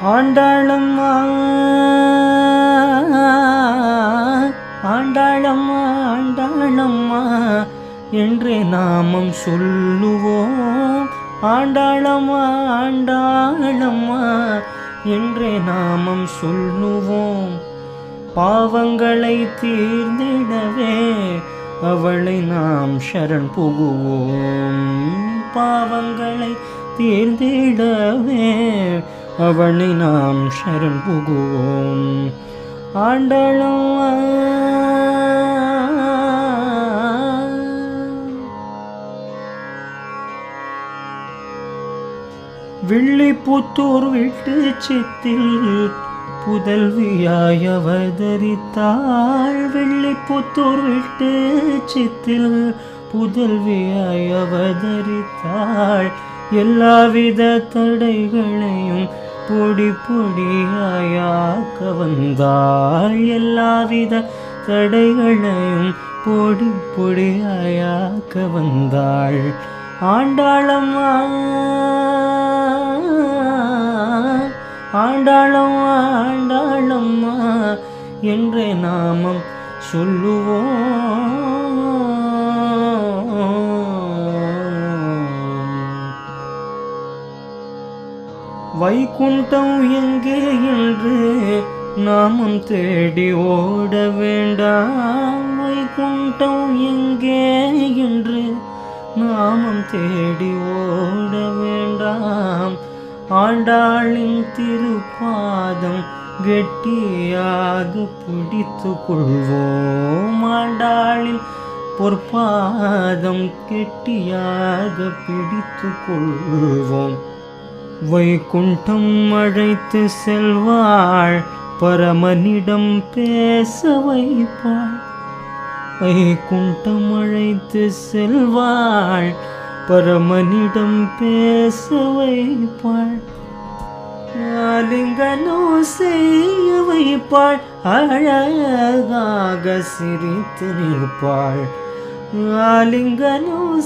ஆண்டாளம்மா ஆண்டாளம்மா ஆண்டாளம்மா என்றே நாமம் சொல்லுவோம். ஆண்டாளம்மா ஆண்டாளம்மா என்றே நாமம் சொல்லுவோம். பாவங்களை தீர்ந்திடவே அவளை நாம் சரண் புகுவோம். பாவங்களை தீர்ந்திடவே அவளை நாம் சரண் புகுவோம். ஆண்டாளம்மா வில்லிபுத்தூர் விட்டு சித்தில் புதல்வியாய் அவதரித்தாள். வில்லிபுத்தூர் விட்டு சித்தில் புதல்வியாய் அவதரித்தாள். எல்லாவித தடைகளையும் பொடி பொடியாயாக்க வந்தாள். எல்லாவித தடைகளையும் பொடி பொடியாயாக்க வந்தாள். ஆண்டாளம்மா ஆண்டாளம்மா ஆண்டாளம்மா என்றே நாமம் சொல்லுவோம். வைகுண்டம் எங்கே என்று நாமம் தேடி ஓட வேண்டாம். வைகுண்டம் எங்கே என்று நாமம் தேடி ஓட வேண்டாம். ஆண்டாளின் திருப்பாதம் கெட்டியாக பிடித்து கொள்வோம். ஆண்டாளின் பொற்பாதம் கெட்டியாக பிடித்து கொள்வோம். வைகுண்டம் அழைத்து செல்வாள், பரமனிடம் பேச வைப்பாள். வைகுண்டம் அழைத்து செல்வாள், பரமனிடம் பேச வைப்பாள். ஆலிங்கனம் செய்ய வைப்பாள், அழகாக சிரித்து நிற்பாள். ஆலிங்கனம்